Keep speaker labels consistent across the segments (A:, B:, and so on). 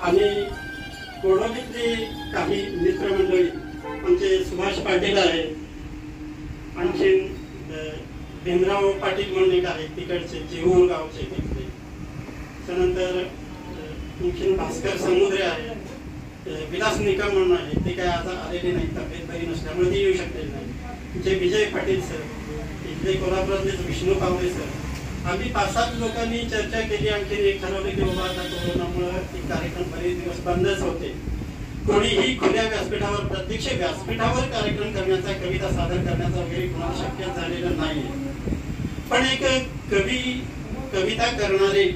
A: आणि कोडोलीतली काही मित्रमंडळी आमचे सुभाष पाटील आहेत, आणखीन भीमराव पाटील म्हणून एक आहेत तिकडचे जेऊर गावचे तिथले, त्यानंतर आणखीन भास्कर समुद्रे आहेत, विलास निकम म्हणून आहे, ते काय आता आलेले नाही, तब्येत बरी नसल्यामुळे ते येऊ शकले नाही, जे विजय पाटील सर, इथले कोल्हापुरातले विष्णू पावले सर, आम्ही 5-7 लोकांनी चर्चा केली. आणखी एक ठरवले की बाबा आता कोरोनामुळे एक कार्यक्रम बरेच दिवस बंदच होते, कोणीही खुल्या व्यासपीठावर प्रत्यक्ष व्यासपीठावर कार्यक्रम करण्याचा, कविता सादर करण्याचा वगैरे कोणाला शक्य झालेलं नाहीये. पण एक कविता करणारे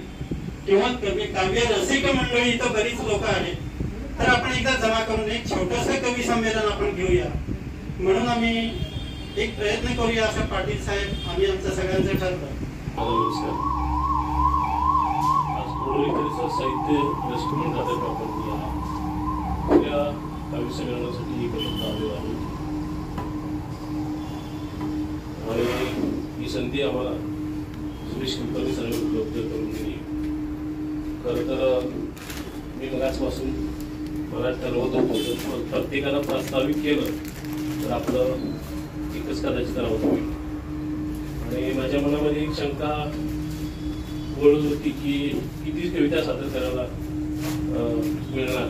A: किंवा काव्य रसिक मंडळी इथं बरीच लोक आहेत, तर आपण एकदा जमा करून एक छोटस कवी संमेलन आपण घेऊया, म्हणून आम्ही एक प्रयत्न करूया असं पाटील साहेब आम्ही आमचं सगळ्यांचं ठरलं.
B: नमस्कार. आज कोडोली परिसर साहित्य रेस्टॉरंट खात्यात आपण या काव्य संमेलनासाठी एकत्र आलेलो आहोत आणि ही संधी आम्हाला सुरेश कुलकर्णी सरांनी उपलब्ध करून दिली. खरं तर मी मगाचपासून मला ठरवत होतो, प्रत्येकानं प्रस्तावित केलं तर आपलं एकच कदाचित राहत होईल. आणि माझ्या मनामध्ये एक शंका बोलत होती की किती कविता सादर करायला मिळणार.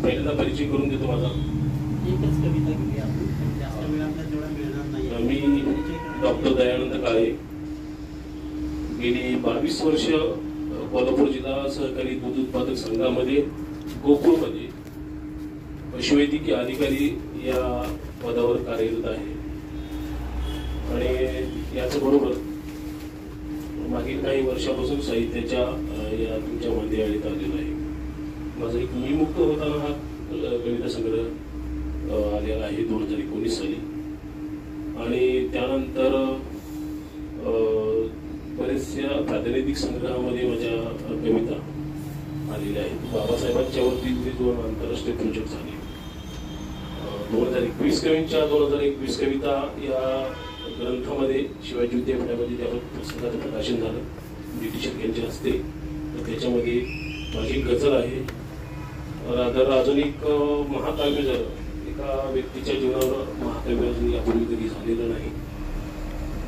B: पहिल्यांदा परिचय करून देतो माझा.
A: एकच कविता घेऊया, जास्त वेळ आपल्याला तेवढा मिळणार नाही.
B: मी डॉक्टर दयानंद काळे, गेली 22 वर्ष कोल्हापूर जिल्हा सहकारी दूध उत्पादक संघामध्ये गोकुळमध्ये पशुवैद्यकीय अधिकारी या पदावर कार्यरत आहे. आणि याच बरोबर मागील काही वर्षापासून साहित्याच्या या तुमच्या मंदिरात आलेला आहे. माझा एक मी मुक्त होताना हा कविता संग्रह आलेला आहे 2019 साली. आणि त्यानंतर बरेचशा प्रातिनिधिक संग्रहामध्ये माझ्या कविता आलेल्या आहेत. बाबासाहेबांच्या वरती 2 आंतरराष्ट्रीय प्रोजेक्ट झाले. 2021 कवींच्या 2021 कविता या ग्रंथामध्ये शिवाजी विद्यापीठामध्ये त्यावर पुस्तकाचं प्रकाशन झालं ब्रिटिश यांच्या हस्ते. तर त्याच्यामध्ये माझी गझल आहे. अजून एक महाकाव्य झालं एका व्यक्तीच्या जीवनावर, महाकाव्य अजून यापूर्वी कधी झालेलं नाही.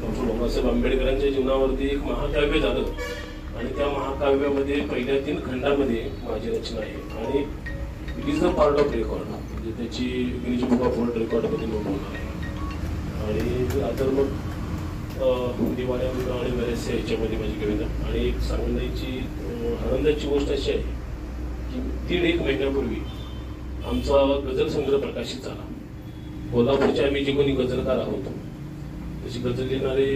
B: डॉक्टर बाबासाहेब आंबेडकरांच्या जीवनावरती एक महाकाव्य झालं आणि त्या महाकाव्यामध्ये पहिल्या 3 खंडामध्ये माझी रचना आहे आणि it is the part of record, म्हणजे त्याची गिनीज बुक ऑफ वर्ल्ड रेकॉर्डमध्ये नोंद होणार आहे. आणि आता मग दिवाळ्यामध्ये आणि बऱ्याचशा ह्याच्यामध्ये माझी कविता. आणि एक सांगण्याची आनंदाची गोष्ट अशी आहे की 1.5 महिन्यापूर्वी आमचा गझल संग्रह प्रकाशित झाला. कोल्हापूरचे आम्ही जे कोणी गझलकार आहोत तशी गझल लिहिणारे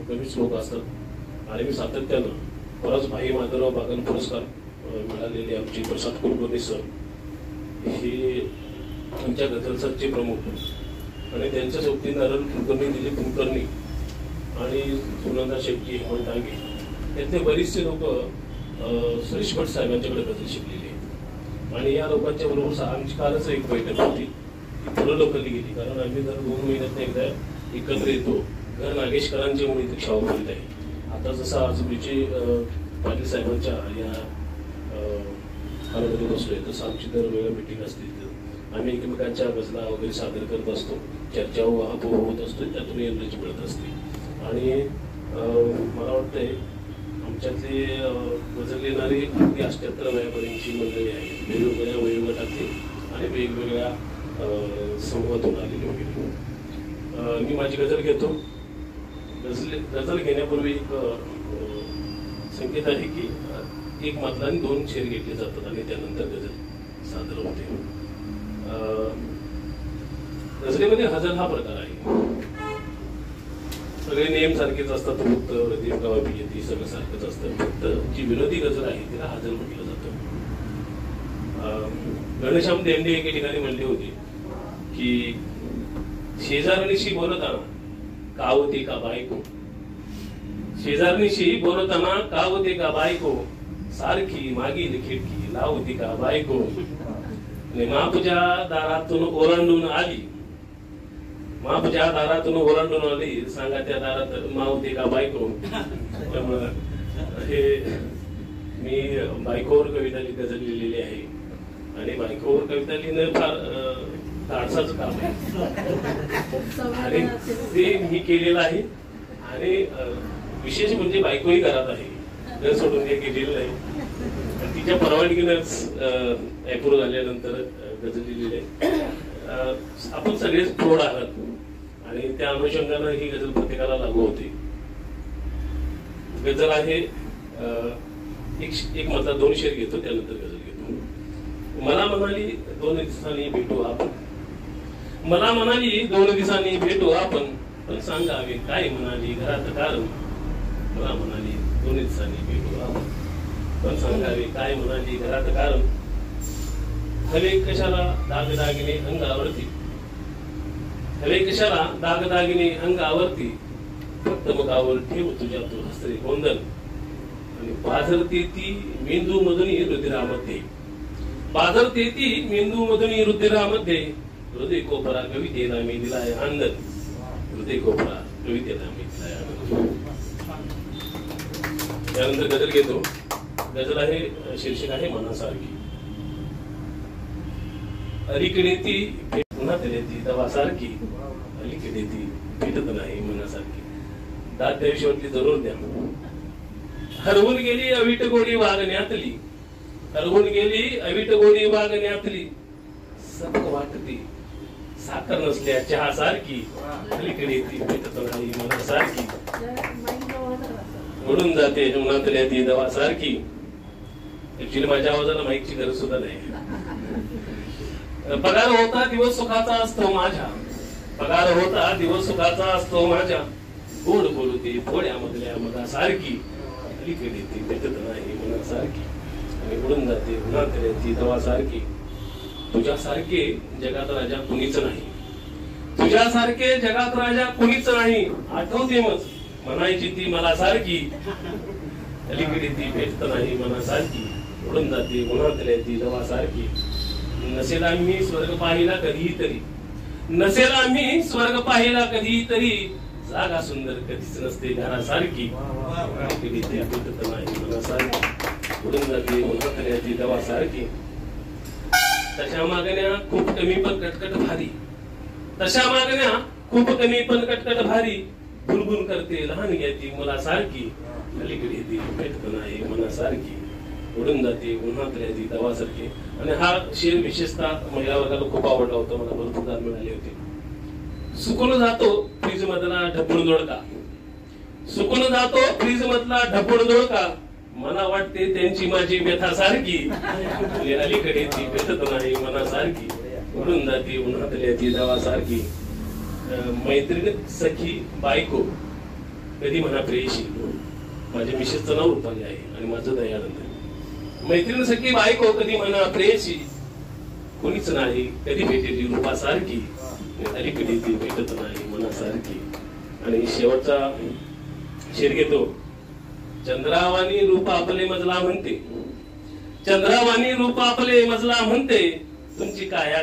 B: कमीच लोक असतात आणि मी सातत्यानं बराच भाई माधवराव बागल पुरस्कार मिळालेले आमचे प्रसाद कुलकर्णी सर हे आमच्या गझलसाचे प्रमुख आणि त्यांच्या सोबती नारायण कुलकर्णी, दिलीप कुलकर्णी आणि सुनंदा शेट्टी, हेमंत डांगे यातले बरेचसे लोक सुरेश भट साहेबांच्याकडे गझल शिकलेले आहेत. आणि या लोकांच्या बरोबर आमची कालच एक बैठक होती ती पुढं लोकांनी गेली, कारण आम्ही जर 2 महिन्यात एकदा एकत्र येतो. घर नागेशकरांची मुळे शाहूपर्यंत आहे. आता जसं आज विजय पाटील साहेबांच्या या कालामध्ये बसलोय तसं आमची दरवेळेला मिटिंग असते. आम्ही एकमेकांच्या गझला वगैरे सादर करत असतो, चर्चा वाहतूक होत असतो, त्यातून एनर्जी मिळत असते. आणि मला वाटतंय आमच्यातले गझल लिहिणारी अगदी 78 वयापर्यंतची मंडळी आहेत, वेगवेगळ्या वयोगटातली आणि वेगवेगळ्या समूहातून आलेली वगैरे. मी माझी गझल घेतो. गझल घेण्यापूर्वी एक संकेत आहे की एक मधला आणि 2 शेर घेतले जातात आणि त्यानंतर गझल सादर होते. गझलेमध्ये हजल हा प्रकार आहे. सगळे नेम सारखेच असतात, फक्त रदीफ गावापी येते सगळं सारखंच असतं. फक्त जी विनोदी गझल आहे तिला हजल म्हटलं जातं. गणेशाम देंडे एके ठिकाणी म्हणले होते की शेजारणीशी बोलताना का होते का बायको, शेजारणीशी बोलताना का होते का बायको, सारखी मागील खिडकी लावती का बायको, मापूच्या दारातून ओलांडून आली, मापूच्या दारातून ओलांडून आली, सांगा त्या दारात मावते का बायको. त्यामुळं हे मी बायकोवर कविता गझल लिहिलेली आहे आणि बायकोवर कविता लिहिणं फार धाडसाचं काम आहे आणि ते मी केलेलं आहे. आणि विशेष म्हणजे बायकोही घरात आहे, घर सोडून हे केलेलं आहे. आणि तिच्या परवानगीनंच अप्रूव्ह झाल्यानंतर गझल लिहिलेली आहे. आपण सगळेच प्रौढ आहात आणि त्या अनुषंगानं ही गझल प्रत्येकाला लागू होते. गझल आहे एक मधला 2 शेर घेतो, त्यानंतर गझल घेतो. मला म्हणाली 2 दिवसांनी भेटू आपण, मला म्हणाली 2 दिवसांनी भेटू आपण, पण सांगावे काय म्हणाली घरात कारण. मला म्हणाली 2 दिवसांनी भेटू आपण, पण सांगावे काय म्हणाली घरात कारण. हवे कशाला दागदागिने अंगावरती, हवे कशाला दागदागिने अंगावरती, फक्त मुखावर ठेव तुझ्या तू हसरे गोंधन. आणि पाझरते ती मेंदू मधुनी रुधिरामध्ये, पाझरते ती मेंदू मधुनी रुधिरामध्ये, हृदय कोपरा कवितेला मी दिलाय आनंद, हृदय कोपरा कवितेला मी दिलाय आनंद. त्यानंतर गझल घेतो. गझल आहे, शीर्षक आहे मनासारखी. अलीकडे ती पुन्हा ती दवासारखी, अलीकडे ती भेटत नाही मनासारखी. दात द्याविषयी जरूर द्या. हरवून गेली अविट गोडी वागण्यातली, हरवून गेली अविट गोडी वागण्यातली, सबक वाटती साखर नसल्या चहा सारखी, अलीकडे ती भेटत नाही मनासारखी. उडून जाते जीवनातल्या ती दवा सारखी. ऍक्च्युली माझ्या आवाजाला माईकची गरज सुद्धा नाही. पगार होता दिवस सुखाचा असतो माझ्या, पगार होता दिवस सुखाचा असतो माझ्या, गोड बोलते भोळ्यामधल्या मनासारखी, अलीकडे ती भेटत नाही मनासारखी. आणि उडून जाते उन्हातल्या ती दवा सारखी. तुझ्यासारखे जगात राजा कुणीच नाही, तुझ्यासारखे जगात राजा कुणीच नाही, आठवते मग म्हणायची ती मला सारखी, अलीकडे ती भेटत नाही मनासारखी. उडून जाते उन्हातल्या ती दवा सारखी. नसेल आम्ही स्वर्ग पाहिला कधीतरी, नसेल आम्ही स्वर्ग पाहिला कधीतरी, जागा सुंदर कधीच नसते घरासारखी, अलीकडे ती भेटत नाही मनासारखी. उडून जाते उन्हातल्या ती दवा सारखी. तशा मागण्या खूप कमी पण कटकट भारी, तशा मागण्या खूप कमी पण कटकट भारी, भुलभुल करते लहान घ्याती मुलासारखी, अलीकडे ती भेटत नाही मनासारखी. उडून जाते उन्हातल्या ती दवासारखी. आणि हा शेर विशेषतः महिला वर्गाला खूप आवडला होता, मला भरपूर दाद मिळाले होते. सुकून जातो फ्रीज मधला ढपून दोडका, सुकून जातो फ्रीज मधला ढपून दोडका, मला वाटते त्यांची माझी व्यथा सारखी, अलीकडे ती भेटत नाही मनासारखी. उडून जाते उन्हातल्या ती दवा सारखी. मैत्रीण सखी बायको कधी म्हणा प्रेयशी, माझ्या मिसेसचं नाव रुपाली आहे आणि माझं दयानंद. मैत्रीण सखी बायको कधी म्हणा प्रेयशी, कोणीच नाही कधी भेटेली रूपासारखी, अलीकडे ती भेटत नाही मनासारखी. आणि शेवटचा शेर घेतो. चंद्रावानी रूप आपले मजला म्हणते, चंद्रावानी रूप आपले मजला म्हणते, तुमची काया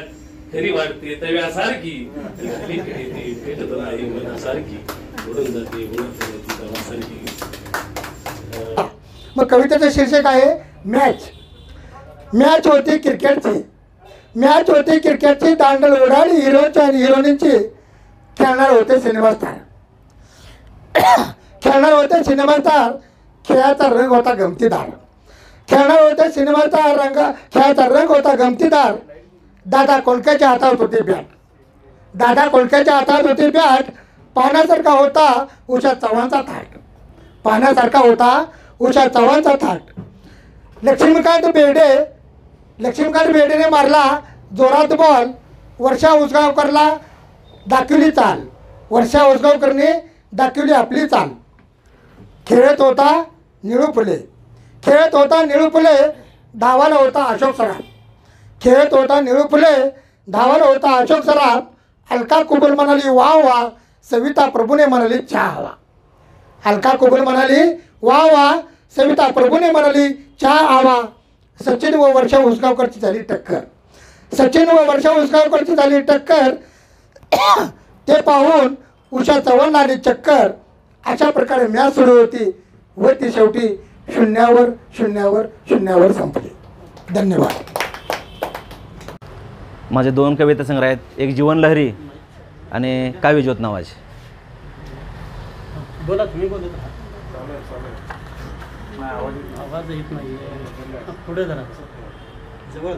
B: खरी वाटते तव्यासारखी, अलीकडे ती भेटत नाही मनासारखी. उडून जाते उन्हात दवासारखी.
C: मग कवितेचं शीर्षक आहे मॅच. मॅच होती क्रिकेटची, मॅच होती क्रिकेटची, दांडल उडाली हिरोची आणि हिरोईनची, खेळणार होते सिनेमा स्टार, खेळणार होते सिनेमा स्टार, खेळाचा रंग होता गमतीदार, खेळणार होते सिनेमा स्टार, खेळाचा रंग होता गमतीदार. दादा कोळक्याच्या हातात होती बॅट, दादा कोळक्याच्या हातात होती बॅट, पाहण्यासारखा होता उषा चव्हाणचा थाट, पाहण्यासारखा होता उषा चव्हाणचा थाट. लक्ष्मीकांत बेर्डे, लक्ष्मीकांत बेर्डेने मारला जोरात बॉल, वर्षा उसगावकरला दाखवली चाल, वर्षा उसगावकरने दाखवली आपली चाल. खेळत होता निळू फुले, खेळत होता निळू फुले, धावाला होता अशोक सराफ, खेळत होता निळू फुले, धावाला होता अशोक सराफ. अलका कुबल म्हणाली वा वा, सविता प्रभूने म्हणाली चहा हवा, अलका कुबल म्हणाली वा वा, सविता प्रभूने म्हणाली चहा हवा. सचिन व वर्षा उसगावकरची झाली टक्कर, सचिन व वर्षा उसगावकरची झाली टक्कर, ते पाहून उषा चव्हाण आली चक्कर. अशा प्रकारे मॅच सुरू होती व ती शेवटी शून्यावर शून्यावर शून्यावर संपली. धन्यवाद.
D: माझे 2 कविता संग्रह आहेत, एक जीवन लहरी आणि काव्यज्योत नावाची.
A: बोला तुम्ही बोलत आवाज येत नाही. पुढे जरा जवळ.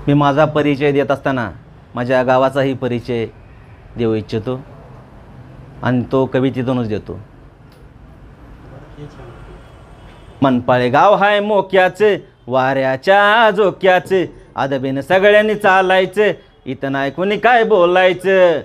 D: मी माझा परिचय देत असताना माझ्या गावाचाही परिचय देऊ इच्छितो आणि तो कवितेतूनच देतो. मनपाळे गाव हाय मोक्याचे, वाऱ्याच्या झोक्याचे, आदबीन सगळ्यांनी चालायचं, इथं नाही कोणी काय बोलायचं.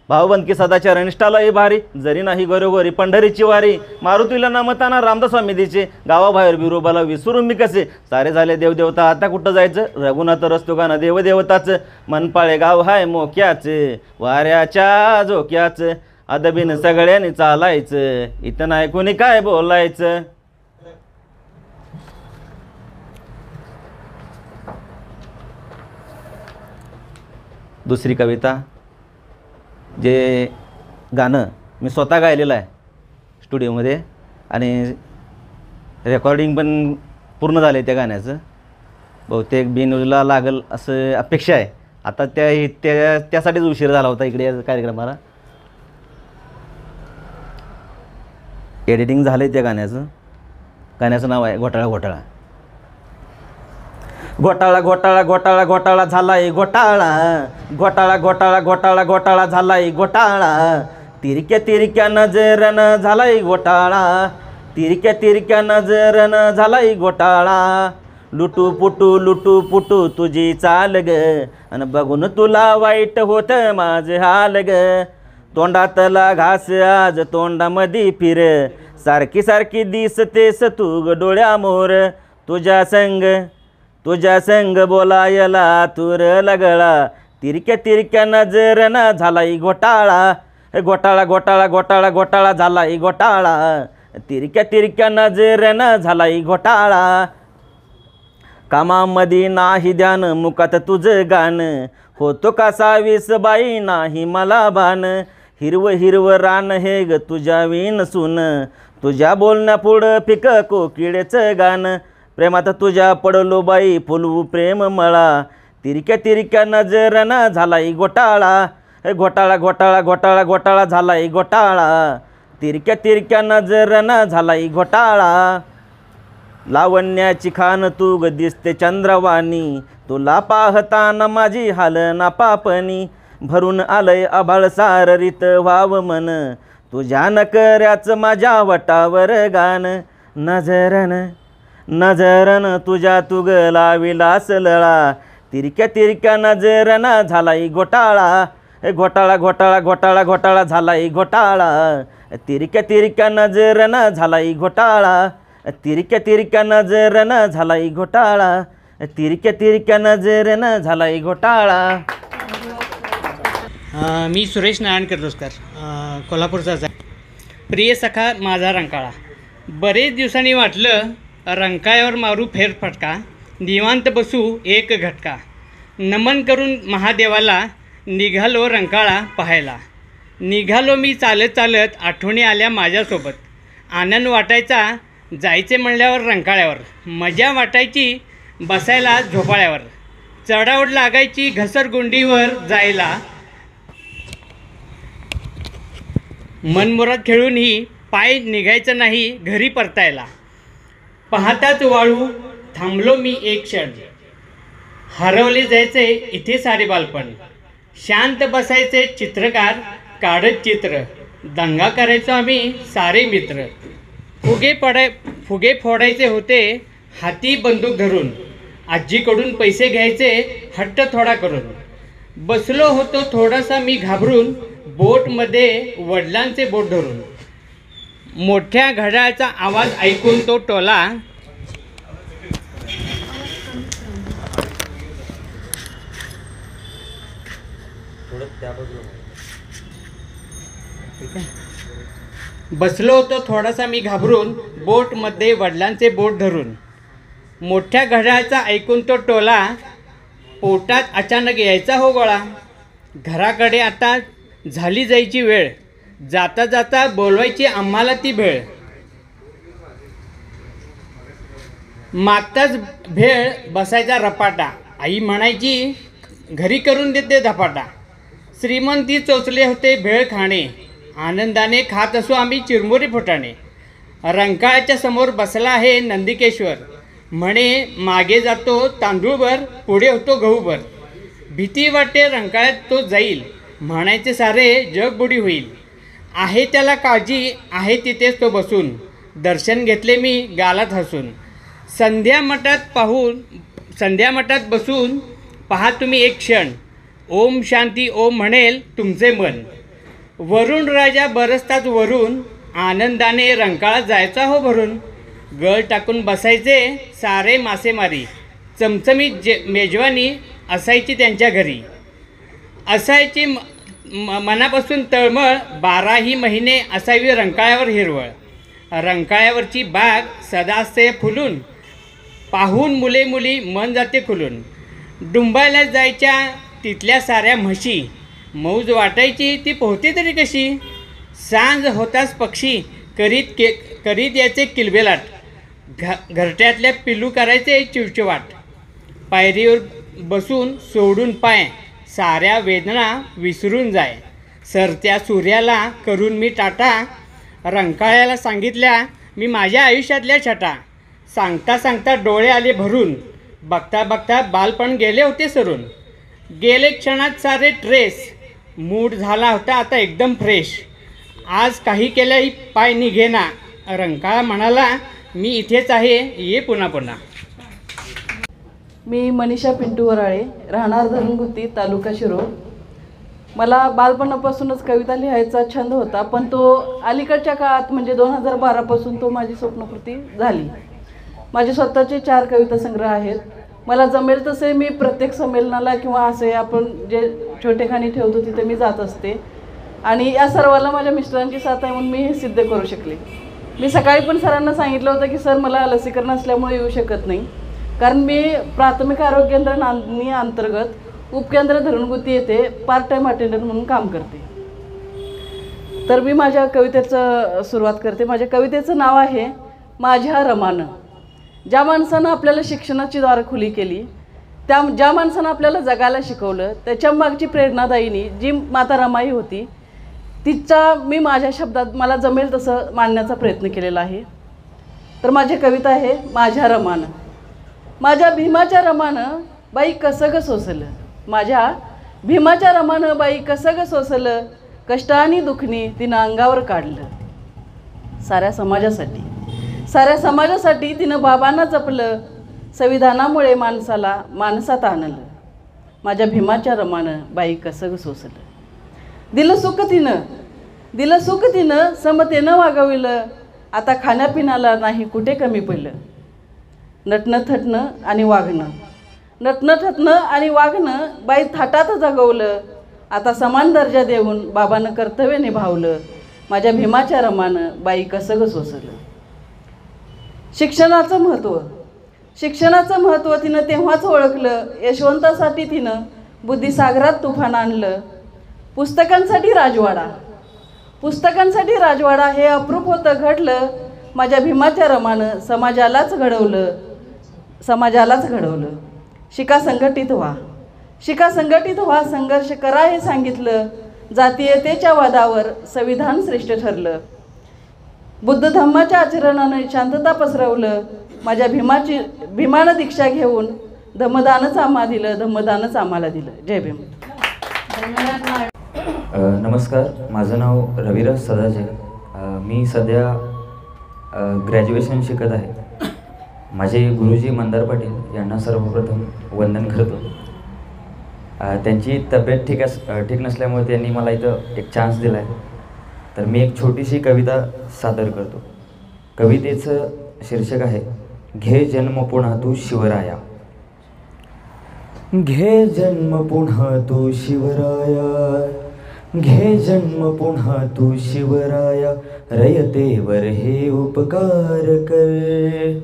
D: भावबंदकी सदाचार निष्ठालाही भारी, जरी नाही घरोघरी पंढरीची वारी. मारुतीला नमताना रामदास स्वामी दिचे, गावाबाहेर बिरोबाला विसरून मी कसे. सारे झाले देवदेवता आता कुठं जायचं, रघुनाथ रस्तो गाणं देवदेवताचं. मनपाळे गाव हाय मोक्याचे, वाऱ्याच्या झोक्याचं, अदबीन सगळ्यांनी चालायचं, इथं नाही कोणी काय बोलायचं. दुसरी कविता, जे गाणं मी स्वतः गायलेलं आहे स्टुडिओमध्ये आणि रेकॉर्डिंग पण पूर्ण झालं आहे त्या गाण्याचं. बहुतेक बी न्यूजला लागल असं अपेक्षा आहे. आता त्यासाठीच उशीर झाला होता इकडे कार्यक्रमाला. एडिटिंग झालं आहे त्या गाण्याचं. गाण्याचं नाव आहे घोटाळा घोटाळा. घोटाळा घोटाळा घोटाळा घोटाळा झालाय घोटाळा, घोटाळा घोटाळा घोटाळा घोटाळा झालाय घोटाळा, तिरक्या तिरक्या नजरनं झालाय घोटाळा, तिरक्या तिरक्या नजरनं झालाय घोटाळा. लुटू पुटू तुझी चाल ग, आणि बघून तुला वाईट होतं माझं हाल ग. तोंडातला घास आज तोंडामध्ये फिर, सारखी सारखी दिसतेस तू ग डोळ्यामोर. तुझ्या संग बोलायला तूर लगळा, तिरक्या तिरक्या नजरनं झालाय घोटाळा. घोटाळा घोटाळा घोटाळा घोटाळा झालाय घोटाळा, तिरक्या तिरक्या नजरनं झालाय घोटाळा. कामामध्ये नाही ध्यान, मुखात तुझं गाणं, होतो का 26 बाई नाही मला भान. हिरवं हिरवं रान हे ग तुझ्या विण सून, तुझ्या बोलण्या पुढं फिक कोकिळेचं गाणं. प्रेमात तुझ्या पडलो बाई फुलवू प्रेम मळा, तिरक्या तिरक्या नजरनं झालाय घोटाळा. घोटाळा घोटाळा घोटाळा घोटाळा झालाय घोटाळा, तिरक्या तिरक्या नजरनं झालाय घोटाळा. लावण्याची खान तू ग दिसते चंद्रवाणी, तुला पाहताना माझी हाल ना पापणी. भरून आलंय आभाळ साररीत व्हाव मन, तुझ्या नकऱ्याचं माझ्या वटावर गाण. नजरन तुझ्या तुग लाविलास लळा, तिरक्या तिरक्या नजरनं झालाय घोटाळा. घोटाळा घोटाळा घोटाळा घोटाळा झालाय घोटाळा, तिरक्या तिरक्या नजरनं झालाय घोटाळा. तिरक्या तिरक्या नजरनं झालाय घोटाळा, तिरक्या तिरक्या नजरनं झालाय घोटाळा.
E: मी सुरेश नारायण किर्लोस्कर, कोल्हापूरचाच आहे. प्रिय सखा माझा रंकाळा. बरेच दिवसांनी वाटलं रंकाळ्यावर मारू फेरफटका, निवांत बसू एक घटका. नमन करून महादेवाला निघालो रंकाळा पाहायला. निघालो मी चालत चालत, आठवणी आल्या माझ्यासोबत. आनंद वाटायचा जायचे म्हणल्यावर रंकाळ्यावर, मजा वाटायची बसायला झोपाळ्यावर. चढाओढ लागायची घसरगुंडीवर जायला, मनमुराद खेळूनही पाय निघायचं नाही घरी परतायला. पाहताच वाळू थांबलो मी एक क्षण, हरवले जायचे इथे सारे बालपण. शांत बसायचे चित्रकार काढत चित्र, दंगा करायचो आम्ही सारे मित्र. फुगे फोडायचे होते हाती बंदूक धरून, आजीकडून पैसे घ्यायचे हट्ट थोडा करून. बसलो होतो थोडासा मी घाबरून, बोटमध्ये वडिलांचे बोट धरून. मोठ्या घड्याळाचा आवाज ऐकून तो टोला, बसलो होतो थोडासा मी घाबरून, बोटमध्ये वडिलांचे बोट धरून. मोठ्या घड्याळाचा ऐकून तो टोला, पोटात अचानक यायचा हो गोळा. घराकडे आता झाली जायची वेळ, जाता जाता बोलवायची आम्हाला ती भेळ, मागताच भेळ बसायचा रपाटा, आई म्हणायची घरी करून देते धपाटा. श्रीमंती चोचले होते भेळ खाणे, आनंदाने खात असू आम्ही चिरमुरी फुटाणे. रंकाळ्याच्या समोर बसला आहे नंदिकेश्वर, म्हणे मागे जातो तांदूळभर, पुढे होतो गहूभर. भीती वाटते रंकाळ्यात तो जाईल, म्हणायचे सारे जग बुडी होईल. आहे त्याला काळजी, आहे तिथेच तो बसून, दर्शन घेतले मी गालात हसून. संध्या मठात बसून पहा तुम्ही एक क्षण, ओम शांती ओम म्हणेल तुमचे मन. वरुण राजा बरसताच वरून, आनंदाने रंकाळा जायचा हो भरून. गळ टाकून बसायचे सारे मासेमारी, चमचमीत मेजवानी असायची त्यांच्या घरी. असायची मनापासून तळमळ, 12ही महिने असावी रंकाळ्यावर हिरवळ. रंकाळ्यावरची बाग सदा असते फुलून, पाहून मुले मुली मन जाते खुलून. डुंबायला जायच्या तिथल्या साऱ्या म्हशी, मौज वाटायची ती पोहते तरी कशी. सांज होताच पक्षी करीत याचे किलबेलाट, घरट्यातल्या पिल्लू करायचे चिवचिवाट. पायरीवर बसून सोडून पाय, साऱ्या वेदना विसरून जाय. सरत्या सूर्याला करून मी टाटा, रंकाळ्याला सांगितल्या मी माझ्या आयुष्यातल्या छटा. सांगता सांगता डोळे आले भरून, बघता बघता बालपण गेले होते सरून. गेले क्षणात सारे ट्रेस, मूड झाला होता आता एकदम फ्रेश. आज काही केल्याही पाय निघेना, रंकाळा म्हणाला मी इथेच आहे, ये पुन्हा पुन्हा.
F: मी मनीषा पिंटू वराळे, राहणार धरणगुत्ती, तालुका शिरोळ. मला बालपणापासूनच कविता लिहायचा छंद होता, पण तो अलीकडच्या काळात म्हणजे 2012पासून तो माझी स्वप्नपूर्ती झाली. माझे स्वतःचे 4 कविता संग्रह आहेत. मला जमेल तसे मी प्रत्येक संमेलनाला किंवा असे आपण जे छोटेखानी ठेवतो तिथे मी जात असते, आणि या सर्वाला माझ्या मिस्टरांची साथ आहे म्हणून मी हे सिद्ध करू शकले. मी सकाळी पण सरांना सांगितलं होतं की सर मला लसीकरण असल्यामुळे येऊ शकत नाही, कारण मी प्राथमिक आरोग्य केंद्र नांदणी अंतर्गत उपकेंद्र धरणगुत्ती येथे पार्ट टाईम अटेंडर म्हणून काम करते. तर मी माझ्या कवितेचं सुरुवात करते. माझ्या कवितेचं नाव आहे माझ्या रमानं. ज्या माणसानं आपल्याला शिक्षणाची दारं खुली केली, ज्या माणसानं आपल्याला जगायला शिकवलं, त्याच्या मागची प्रेरणादायिनी जी माता रमाई होती, तिचा मी माझ्या शब्दात मला जमेल तसं मांडण्याचा प्रयत्न केलेला आहे. तर माझी कविता आहे माझ्या रमानं. माझ्या भीमाच्या रमानं बाई कसं ग सोसलं, माझ्या भीमाच्या रमानं बाई कसं ग सोसलं, कष्ट आणि दुखणी तिनं अंगावर काढलं. साऱ्या समाजासाठी तिनं बाबांना जपलं, संविधानामुळे माणसाला माणसात आणलं. माझ्या भीमाच्या रमानं बाई कसं ग सोसलं. दिलं सुख तिनं समतेनं वागविलं, आता खाण्यापिण्याला नाही कुठे कमी पडलं. नटणं थटणं आणि वागणं बाई थाटात जगवलं, आता समान दर्जा देऊन बाबानं कर्तव्य निभावलं. माझ्या भीमाच्या रमानं बाई कसं ग सोसलं. शिक्षणाचं महत्त्व तिनं तेव्हाच ओळखलं, यशवंतासाठी तिनं बुद्धिसागरात तुफान आणलं. पुस्तकांसाठी राजवाडा हे अप्रूप होतं घडलं, माझ्या भीमाच्या रमानं समाजालाच घडवलं. शिका संघटित व्हा, संघर्ष करा हे सांगितलं, जातीयतेच्या वादावर संविधान श्रेष्ठ ठरलं. बुद्ध धम्माच्या आचरणानं शांतता पसरवलं, माझ्या भीमानं दीक्षा घेऊन धम्मदानच आम्हाला दिलं. जय भीम.
G: नमस्कार, माझं नाव रविराज सदाजय. मी सध्या ग्रॅज्युएशन शिकत आहे. माझे गुरुजी मंदार पाटील यांना सर्वप्रथम वंदन करतो. त्यांची तब्येत ठीक नसल्यामुळे त्यांनी मला इथं एक चान्स दिला आहे. तर मी एक छोटीशी कविता सादर करतो. कवितेचं शीर्षक आहे घे जन्म पुन्हा तू शिवराया. घे जन्म पुन्हा तू शिवराया, घे जन्म पुन्हा तू शिवराया, रयतेवर हे उपकार कर.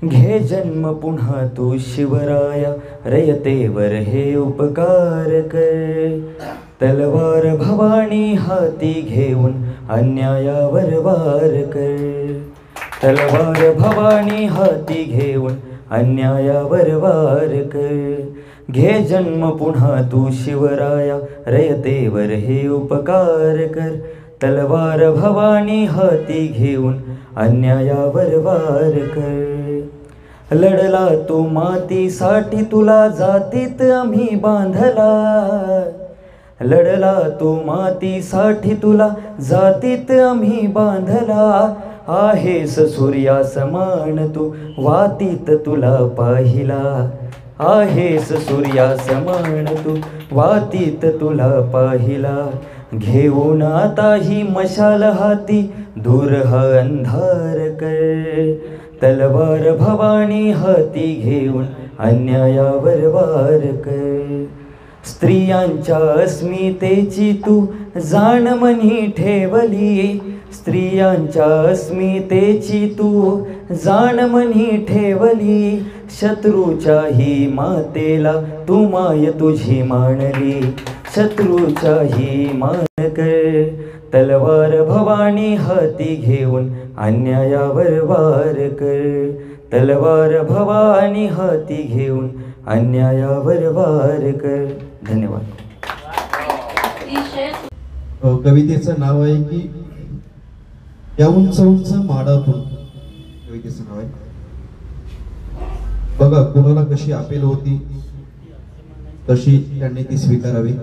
G: घे जन्म पुन्हा तू शिवराया, रयतेवर हे उपकार कर. तलवार भवानी हाती घेऊन अन्यायावर वार कर. तलवार भवानी हाती घेऊन अन्यायावर वार कर. घे जन्म पुन्हा तू शिवराया रयतेवर हे उपकार कर. तलवार भवानी हाती घेऊन अन्यायावर वार कर. लढला तू मातीसाठी तुला जातीत आम्ही बांधला. लढला तू मातीसाठी तुला जातीत आम्ही बांधला. आहेस सूर्या समान तू वातीत तुला पाहिला. आहेस सूर्या समान तू वातीत तुला पाहिला. घेऊन आता ही मशाल हाती दूर हा अंधार कर. तलवार भवानी हाती घेऊन अन्यायावर वार कर. स्त्रियांच्या अस्मितेची तू जाण मनी ठेवली. स्त्रियांच्या अस्मितेची तू जाण मनी ठेवली. शत्रूच्याही मातेला तू माय तुझी मानली. शत्रूच्याही मान कर. तलवार भवानी हाती घेऊन अन्यायावर वार कर. तलवार भवानी हाती घेऊन अन्यायावर वार कर. धन्यवाद.
H: कवितेचं नाव आहे की या उंच उंच माडातून. कवितेचं नाव आहे. बघा कुणाला कशी अपेल होती तशी त्यांनी ती स्वीकारावी.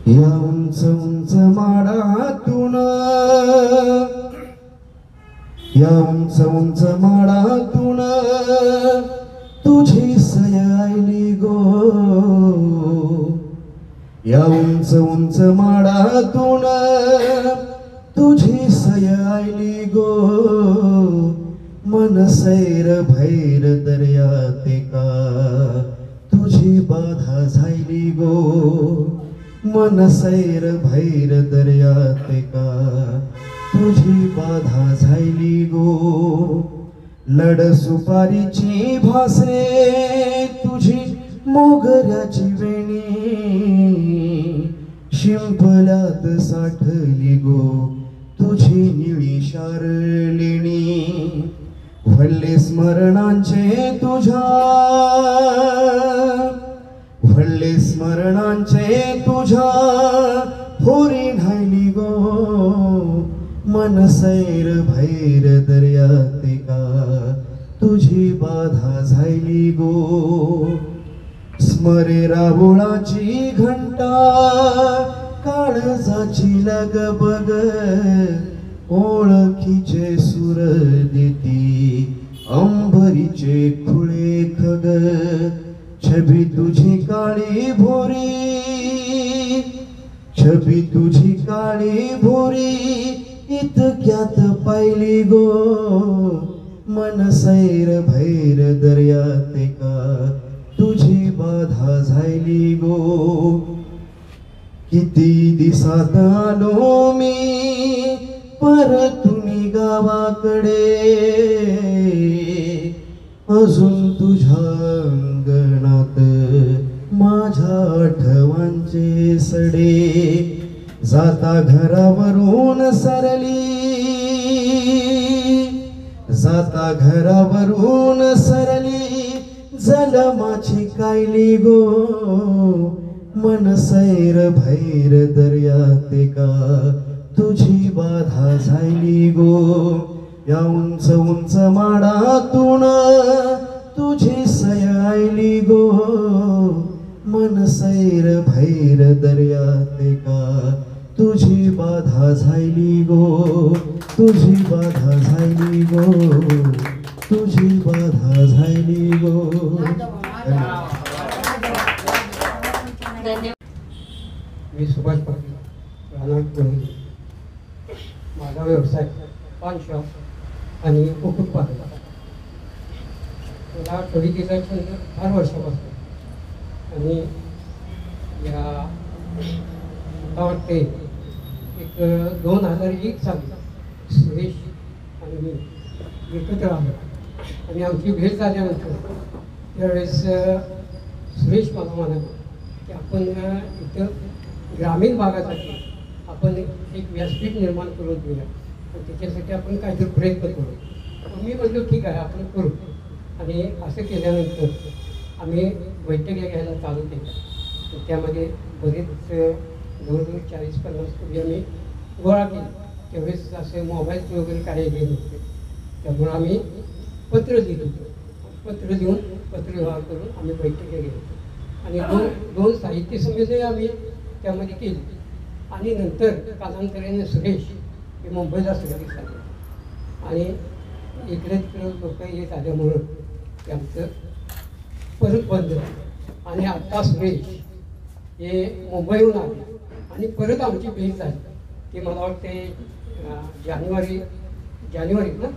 H: या उंच उंच माडातून, या उंच उंच माडातून तुझी सयायली गो. या उंच उंच माडातून तुझी सयायली गो. मन सैर भैर दर्यात का तुझी बाधा झायली गो. मन सैर भैर दर्यात का तुझी बाधा झायली गो. लड सुपारीची भासरे तुझी मोगऱ्याची वेणी. शिंपल्यात साठली गो तुझी निळी शारलेणी. भल्ले स्मरणांचे तुझ्या, भल्ले स्मरणांचे तुझ्या होरी न्हायली गो. मन सैर भैर दर्यात का तुझी बाधा झायली गो. स्मरे राहुळाची घंटा काळजाची लगबग. ओळखीचे सुर देती अंबरीचे खुळे खग. छबी तुझी काळी भोरी, छबी तुझी काळी भोरी इतक्यात पाहिली गो. मन सैर भैर दर्यात का तुझी बाधा झायली गो. किती दिसात आलो मी परतुनी गावाकडे. अजून तुझ्या अंगणात माझ्या आठवांचे सडे. जाता घरावरून सरली, जाता घरावरून सरली जलमाची कायली गो. मन सैर भैर दर्यात का तुझी बाधा झायली गो. या उंच उंच माडातून तुझी सयायली गो. मन सैर भैर दर्यात का तुझी बाधा झायली गो. तुझी बाधा झायली गो. तुझी बाधा झायली गो.
I: मी सुभाष पाटील, राहणार पुणे. माझा व्यवसाय पान शॉप आणि कुक्कुटपालन. मला कवितेचा छंद फार वर्षापासून. आणि या मला वाटते एक 2001 साली सुरेश आणि मी एकत्र आलो आणि आमची भेट झाल्यानंतर त्यावेळेस सुरेश मला म्हणाले की आपण इथं ग्रामीण भागासाठी आपण एक व्यासपीठ निर्माण करून देऊया आणि त्याच्यासाठी आपण काहीतरी प्रयत्न करू. मी म्हटलो ठीक आहे आपण करू. आणि असं केल्यानंतर आम्ही बैठक घ्यायला चालू केल्या. त्यामध्ये बरेच जवळजवळ 40-50 कोटी आम्ही गोळा केले. त्यावेळेस असे मोबाईलचे वगैरे काही हे नव्हते. त्यामुळे आम्ही पत्र लिहिलं. पत्र लिहून पत्रव्यवहार करून आम्ही बैठकी घेतो आणि दोन साहित्य संमेलने आम्ही त्यामध्ये केली. आणि नंतर कालांतराने सुरेश हे मुंबईला सगळी झाले आणि इकडे तिकडे लोक येत आल्यामुळं ते आमचं परत बंद झालं. आणि आत्ता सुरेश हे मुंबईहून आले आणि परत आमची भेट झाली. ती मला वाटते जानेवारीत ना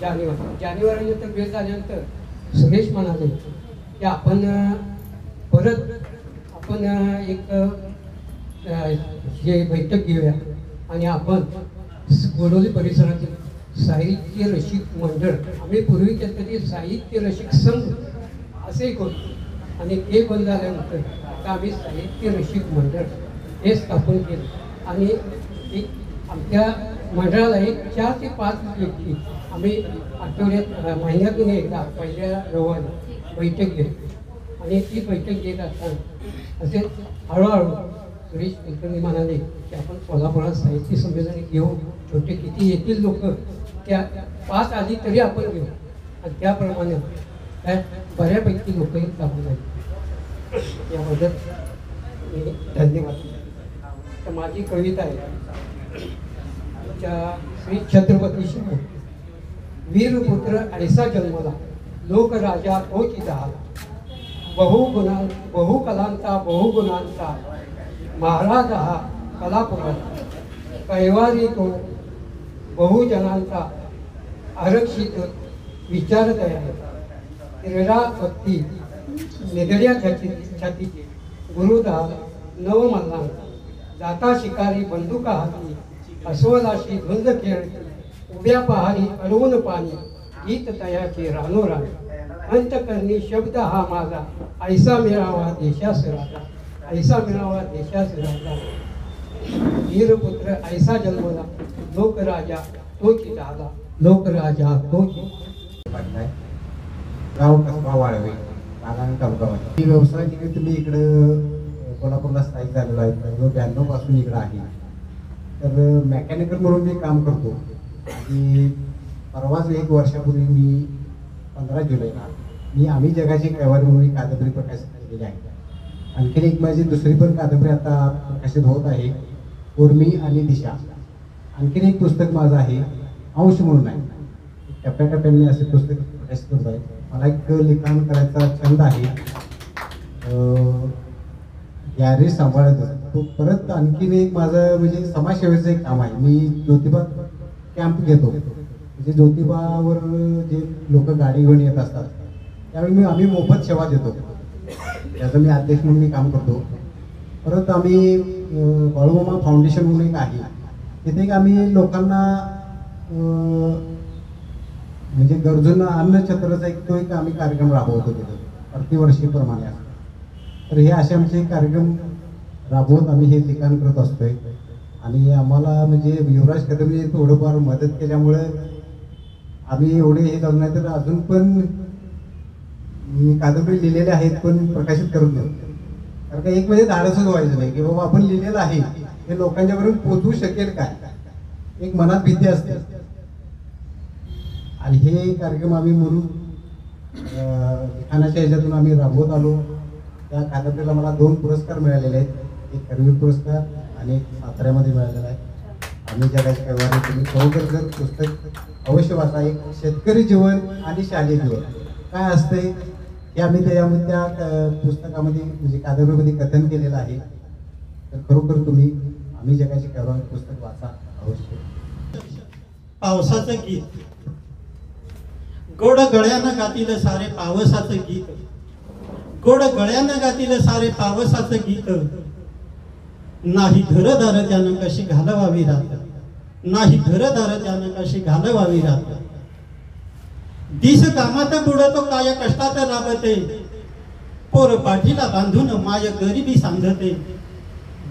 I: जानेवारीनंतर भेट झाल्यानंतर सुरेश म्हणाले की आपण एक जे बैठक घेऊया आणि आपण गोडोली परिसरातील साहित्य रसिक मंडळ, आम्ही पूर्वी केलं तरी साहित्य रसिक संघ असे करतो आणि ते बंद झाल्यानंतर आता आम्ही साहित्य रसिक मंडळ हे स्थापन केलं. आणि एक आमच्या मंडळाला एक 4 ते 5 व्यक्ती आम्ही आठवड्यात महिन्यातून एकदा पहिल्या रविवारी बैठक घेतो. आणि ती बैठक घेत असताना असे हळूहळू सुरेश कुलकर्णी म्हणाले की आपण कोल्हापुरात साहित्य संमेलन घेऊ. छोटे किती येतील लोक, त्या 5 आली तरी आपण घेऊ. आणि त्याप्रमाणे काय बऱ्यापैकी लोकही लागू झाली. याबद्दल मी धन्यवाद. तर माझी कविता आहे श्री छत्रपती शिवाजी. वीरपुत्र ऐसा जन्मला, लोकराजा तोची झाला. बहुकलांचा बहुगुणांचा महाराज हा कलापुराचा. कैवारी तो बहुजनांचा आरक्षित विचारदया. क्रीडा भक्ती निधड्या छातीचे गुरुदार नवमल्लांचा. जाता शिकारी बंदुका हाती, अस्वलाशी धुंद खेळती. उभ्या पहारी अडवून पाणी, गीत तयाचे रानोराणी. अंतकरणी शब्द हा माझा, ऐसा मिळावा देशास राजा. ऐसा मिळावा देशास राजा. वीरपुत्र ऐसा जन्मला, लोकराजा तोची झाला. लोकराजा तोची.
J: गाव कसबा वाळवे, नागांव तालुका. ही व्यवसायानिमित्त मी इकडं कोल्हापूरला स्थायिक झालेलो आहे. 92 पासून इकडं आहे. तर मेकॅनिकल म्हणून मी काम करतो. आणि परवाच 1 वर्षापूर्वी मी 15 जुलैला आम्ही जगाची कैवारी म्हणून एक कादंबरी प्रकाशित केलेली आहे. आणखीन एक माझी दुसरी पण कादंबरी आता प्रकाशित होत आहे, उर्मी आणि दिशा. आणखीन एक पुस्तक माझं आहे, अंश म्हणून आहे. टप्प्याटप्प्याने असे पुस्तक प्रकाशित करत आहे. मला एक लिखाण करायचा छंद आहे, गॅरेज सांभाळत तो. परत आणखीन एक माझं म्हणजे समाजसेवेचं एक काम आहे. मी ज्योतिबा कॅम्प घेतो. म्हणजे ज्योतिबावर जे लोक गाडी घेऊन येत असतात त्यावेळी आम्ही मोफत सेवा देतो. त्याचं मी अध्यक्ष म्हणून मी काम करतो. परत आम्ही बाळूमामा फाउंडेशन म्हणून एक आहे, तिथे एक आम्ही लोकांना म्हणजे गरजूंना अन्नछत्राचा एक आम्ही कार्यक्रम राबवतो तिथे प्रतिवर्षीप्रमाणे. तर हे असे आमचे कार्यक्रम राबवत आम्ही हे लिखाण करत असतोय. आणि आम्हाला म्हणजे युवराज कदमने थोडंफार मदत केल्यामुळे आम्ही एवढे हे झालो. नाही तर अजून पण मी कादंबरी लिहिलेल्या आहेत पण प्रकाशित करत नाही. कारण का एक म्हणजे धाडसच व्हायचं नाही की बाबा आपण लिहिलेलं आहे हे लोकांच्यापर्यंत पोहोचवू शकेल काय, एक मनात भीती असते. आणि हे कार्यक्रम आम्ही म्हणून लिखाणाच्या ह्याच्यातून आम्ही राबवत आलो. त्या कादंबरीला मला 2 पुरस्कार मिळालेले आहेत, एक करवीर पुरस्कार आणि एक साताऱ्यामध्ये मिळालेला आहे. आम्ही जगाची कैवारी. तुम्ही खरोखर जर पुस्तक अवश्य वाचा. एक शेतकरी जीवन आणि शालेय जीवन काय असते हे आम्ही त्या पुस्तकामध्ये म्हणजे कादंबरीमध्ये कथन केलेलं आहे. तर खरोखर तुम्ही आम्ही जगाची कैवारी पुस्तक वाचा अवश्य.
A: पावसाचं गीत, गोड गळ्यानं गातील सारे पावसाचं गीत. गोड गळ्यानं गातील सारे पावसाचं गीत. नाही घरदार त्यानं कशी घालवावी रात. नाही घरदार त्यानं कशी घालवावी रात. दिस कामात बुडतो काय कष्टात राबते, पोर पाठीला बांधून माय गरिबी सांधते.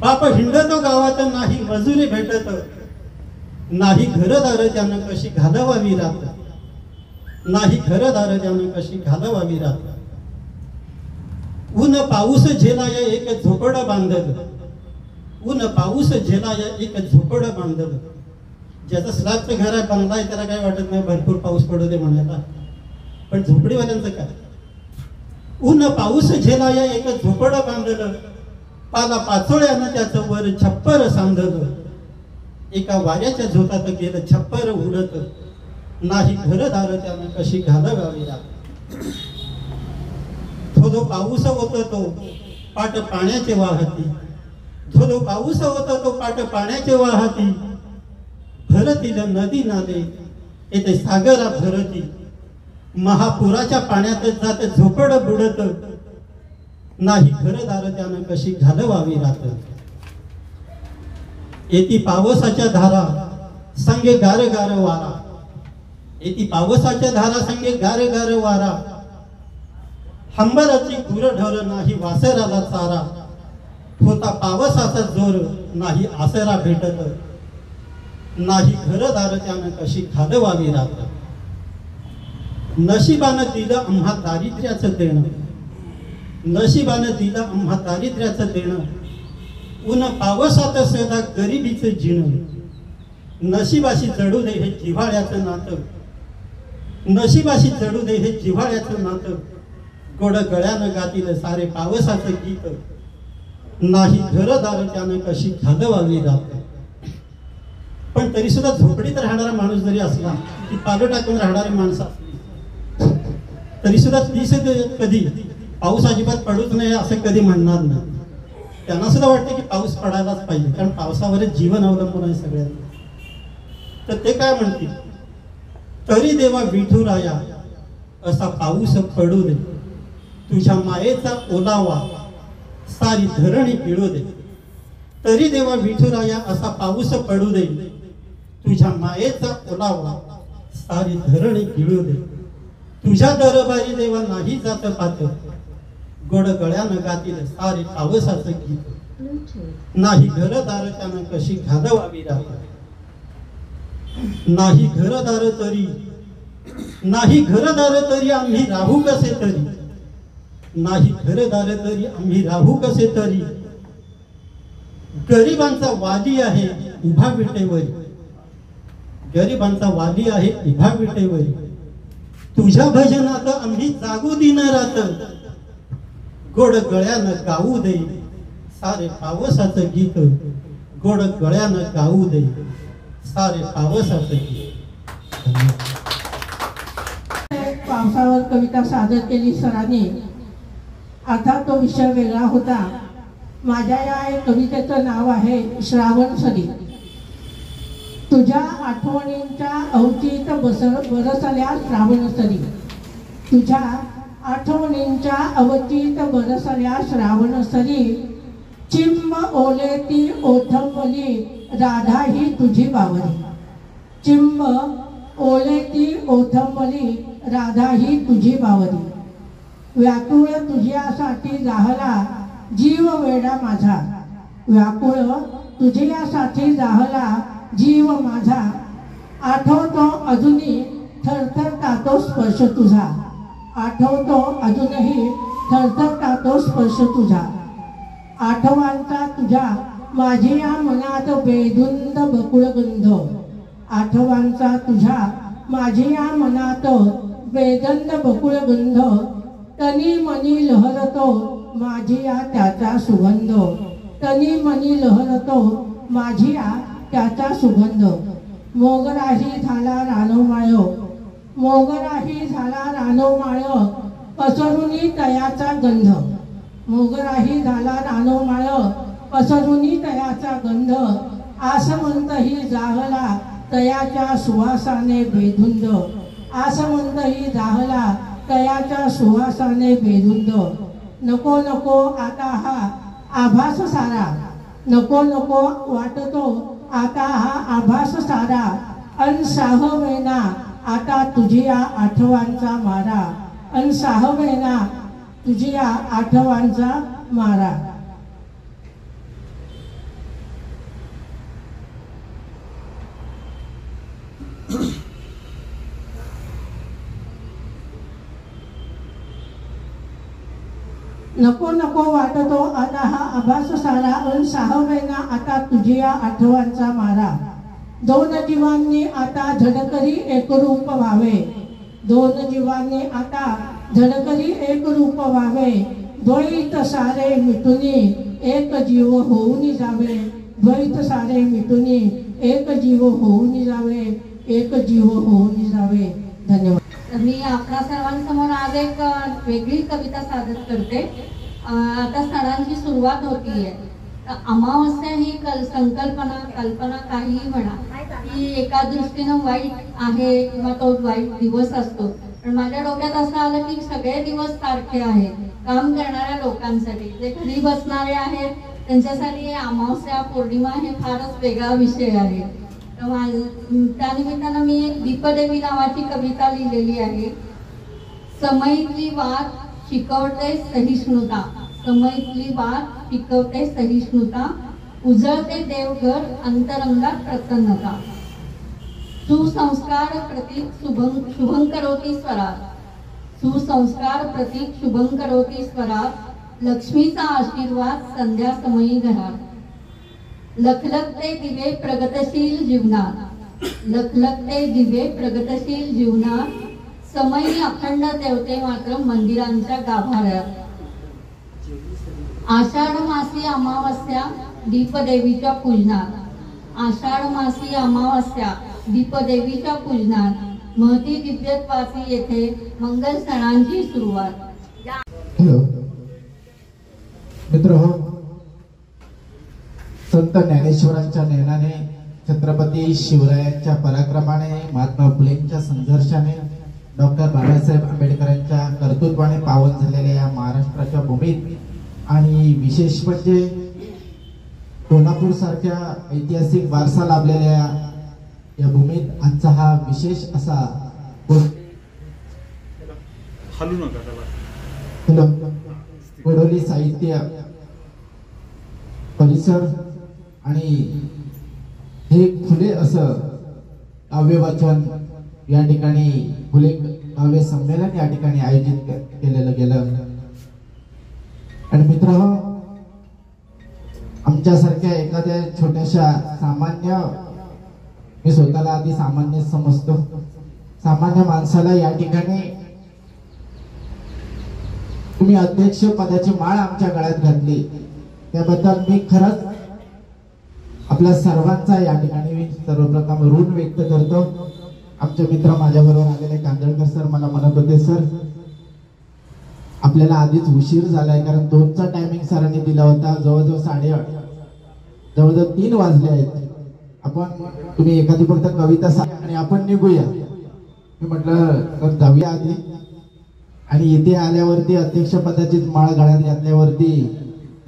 A: बाप हिंडतो गावात नाही मजुरी भेटत, नाही घरदार त्यानं कशी घालवावी रात. नाही घरदार त्यानं कशी घालवावी रात. ऊन पाऊस झेलाय एक झोपड बांधल, ऊन पाऊस झेलाय एक झोपड बांधल. ज्याचं स्लॅबचं घर आहे, बंगला आहे, त्याला काही वाटत नाही भरपूर पाऊस पडू दे म्हणायला. पण झोपडीवाल्यांचं काय? ऊन पाऊस झेलाय एक झोपड बांधलं, पाला पाचोळ्यानं त्याचं वर छप्पर सांधलं. एका वाऱ्याच्या झोतात गेलं छप्पर उडत, नाही घरदार त्यानं कशी घालवावी रात. धोधो पाऊस होत तो पाट पाण्याचे वाहती, धोधो पाऊस होत तो पाट पाण्याचे वाहती. भरतील नदी नाले येथे सागरा भरती, महापुराच्या पाण्यात जात झोपड बुडत, नाही घरदार त्यानं कशी घालवावी रात. येती पावसाच्या धारा संगे गार गार वारा, येती पावसाच्या धारा संगे गार गार वारा. हंबराची गुरढोर नाही वासराला चारा, होता पावसाचा जोर नाही आसरा भेटत, नाही घरदार त्यानं कशी घालवावी रात. नशिबानं दिलं आम्हा दारिद्र्याचं देणं, नशिबानं दिलं आम्हा दारिद्र्याचं देणं. ऊन पावसात सदा गरिबीचं जिणं, नशिबाशी जडू दे हे जिव्हाळ्याचं नातं, नशिबाशी जडू दे हे जिव्हाळ्याचं नातं. गोड गळ्यानं गातील सारे पावसाचं गीत, नाही घरदार त्यानं कशी घालवावी रात. पण तरी सुद्धा झोपडीत राहणारा माणूस जरी असला, ती पालं टाकून राहणारी माणसं असली, तरी सुद्धा ती कधी पाऊस अजिबात पडूच नाही असं कधी म्हणणार नाही. त्यांना सुद्धा वाटतं की पाऊस पडायलाच पाहिजे, कारण पावसावरच जीवन अवलंबून आहे सगळ्यांना. तर ते काय म्हणतील, तरी देवा विठुराया असा पाऊस पडू दे, तुझ्या मायेचा ओलावा सारी धरणी पिळू दे. तरी देवा विठुराया असा पाऊस पडू दे, तुझ्या मायेचा ओलावा सारी धरणी पिळू दे. तुझ्या दरबारी देवा नाही जात पात, गोड गळ्यानं गातील सारे पावसाचं गीत. नाही घरदार त्यानं कशी घालवावी रात. नाही घरदार तरी, नाही घरदार तरी आम्ही राहू कसे तरी, नाही घरदार तरी आम्ही राहू कसे तरी. गरिबांचा वाली आहे उभा विटेवरी, गरिबांचा वाली आहे उभा विटेवरी. तुझ्या भजनात आम्ही जागू दिन रात, गोड गळ्यानं गाऊ दे सारे पावसाचं गीत. गोड गळ्यानं गाऊ दे सारे पावसाचं गीत.
K: पावसावर कविता सादर केली सरांनी. आता तो विषय वेगळा होता. माझ्या या कवितेचं नाव आहे श्रावण सरी. तुझ्या आठवणींच्या अवचित बरसल्या श्रावण सरी, तुझ्या आठवणींच्या अवचित बरसल्या श्रावण सरी. चिंब ओले ती ओथंबली राधा ही तुझी बावरी, चिंब ओले ती ओथंबली राधा ही तुझी बावरी. व्याकुळ तुझ्यासाठी जाहला जीव वेडा माझा, व्याकुळ तुझ्यासाठी जाहला जीव माझा. आठवतो अजूनही थरथरतो स्पर्श तुझा, आठवतो अजूनही थरथरतो स्पर्श तुझा. आठवांचा तुझ्या माझी या मनात बेधुंद बकुळ गंध, आठवांचा तुझ्या माझी या मनात बेधुंद बकुळ गंध. तनी मनी लहरतो माझी या त्याचा सुगंध, तनी मनी लहरतो माझी या त्याचा सुगंध. मोगराही झाला रानोमाळ, मोगराही झाला रानोमाळ पसरुनी तयाचा गंध, मोगराही झाला रानोमाळ पसरुनी तयाचा गंध. आसमंतही जाहला तयाच्या सुवासाने बेधुंद, आसमंतही जाहला तयाच्या सुवासाने बेधुंद. नको नको आता हा आभास सारा, नको नको वाटतो आता हा आभास सारा अन साहवेना आता तुझ्या आठवांचा मारा अन साहवेना तुझ्या आठवांचा मारा. नको नको वाटतो आता हा आभास सारा अन साहवेना आता तुझ्या आठवांचा मारा. दोन जीवांनी आता धडकरी एकरूप व्हावे. दोन जीवांनी आता धडकरी एकरूप व्हावे. द्वैत सारे मिटुनी एक जीव होऊन जावे. द्वैत सारे मिटुनी एक जीव होऊन जावे. एक जीव होऊन जावे. धन्यवाद.
L: मी आपल्या सर्वांसमोर आज एक वेगळी कविता सादर करते. आता सणांची सुरुवात होतीये. अमावस्या ही कल्पना काहीही म्हणा, ही एका दृष्टीनं वाईट आहे किंवा तो वाईट दिवस असतो. पण माझ्या डोक्यात असं आलं की सगळे दिवस सारखे आहेत काम करणाऱ्या लोकांसाठी. जे घरी बसणारे आहेत त्यांच्यासाठी अमावस्या पौर्णिमा हे फारच वेगळा विषय आहे. त्यानिमित्तानं मी एक दीपदेवी नावाची कविता लिहिलेली आहे. समईतली वाट शिकवते सहिष्णुता. समईतली वाट शिकवते सहिष्णुता. उजळते देवघर अंतरंगात प्रसन्नता. सुसंस्कार प्रतीक शुभंकरोती स्वरात. सुसंस्कार प्रतीक शुभंकरोती स्वरात. लक्ष्मीचा आशीर्वाद संध्या समयी घरात. लखलखते दिवे प्रगतशील जीवनात. लखलखते दिवे प्रगतशील जीवनात. समयी अखंड देवते मात्र मंदिरांच्या गाभाऱ्यात. आषाढ मासी अमावस्या दीपदेवीच्या पूजनात. आषाढ मासी अमावस्या दीपदेवीच्या पूजनात. महती दिव्यत्वाची येथे मंगल सणांची सुरुवात.
J: हॅलो मित्र हो, संत ज्ञानेश्वरांच्या नयनाने, छत्रपती शिवरायांच्या पराक्रमाने, महात्मा फुलेंच्या संघर्षाने, डॉक्टर बाबासाहेब आंबेडकरांच्या कर्तृत्वाने पावन झालेल्या या महाराष्ट्राच्या भूमीत आणि विशेष म्हणजे कोल्हापूर सारख्या ऐतिहासिक वारसा लाभलेल्या या भूमीत आजचा हा विशेष असा गोडोली साहित्य परिसर आणि हे फुले असं काव्य वाचन या ठिकाणी फुले काव्य संमेलन या ठिकाणी आयोजित केलेलं गेलं. आणि मित्र, आमच्यासारख्या एखाद्या छोट्याशा सामान्य, मी स्वतःला आधी सामान्य समजतो, सामान्य माणसाला या ठिकाणी तुम्ही अध्यक्ष पदाची माळ आमच्या गळ्यात घातली त्याबद्दल मी खरंच आपल्या सर्वांचा या ठिकाणी सर्वप्रथम ऋण व्यक्त करतो. आमचे मित्र माझ्याबरोबर आलेले कांदळकर सर मला म्हणत होते, सर आपल्याला आधीच उशीर झालाय, कारण 2चा टायमिंग सरांनी दिला होता. जवळजवळ 3 वाजले आहेत. आपण तुम्ही एखादी फक्त कविता सांगा आणि आपण निघूया. मी म्हटलं जाऊया आधी, आणि इथे आल्यावरती अध्यक्ष पदाची माळ गळ्यात घातल्यावरती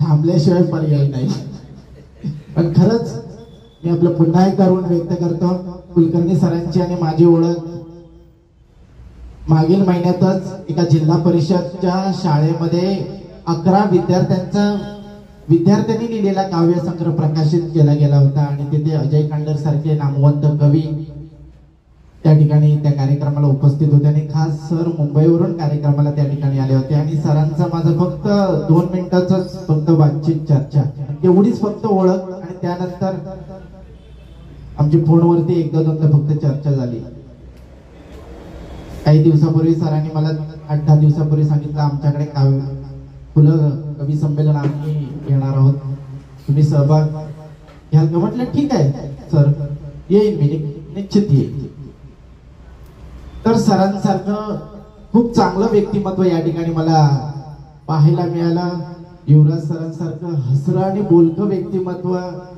J: थांबल्याशिवाय पर्याय नाही. पण खरंच मी आपलं पुन्हा एकदा ऋण व्यक्त करतो. कुलकर्णी सरांची आणि माझी ओळख मागील महिन्यातच एका जिल्हा परिषदच्या शाळेमध्ये 11 विद्यार्थ्यांनी लिहिलेला काव्यसंग्रह प्रकाशित केला गेला होता. आणि तिथे अजय कांडर सारखे नामवंत कवी त्या ठिकाणी त्या कार्यक्रमाला उपस्थित होते. आणि खास सर मुंबईवरून कार्यक्रमाला त्या ठिकाणी आले होते. आणि सरांचा माझं फक्त 2 मिनिटाच फक्त बातचीत, चर्चा, एवढीच फक्त ओळख. आणि त्यानंतर आमची फोनवरती 1-2दा फक्त चर्चा झाली. काही दिवसापूर्वी सरांनी मला 8-10 दिवसापूर्वी सांगितलं, आमच्याकडे फुलं कवी संमेलन आम्ही घेणार आहोत, तुम्ही सहभाग घ्याल का? म्हटलं ठीक आहे सर, येईन मी, निश्चित येईल. तर सरांसारखं खूप चांगलं व्यक्तिमत्व या ठिकाणी मला पाहायला मिळालं. युवराज सरांसारखं हसरं आणि बोलकं व्यक्तिमत्व,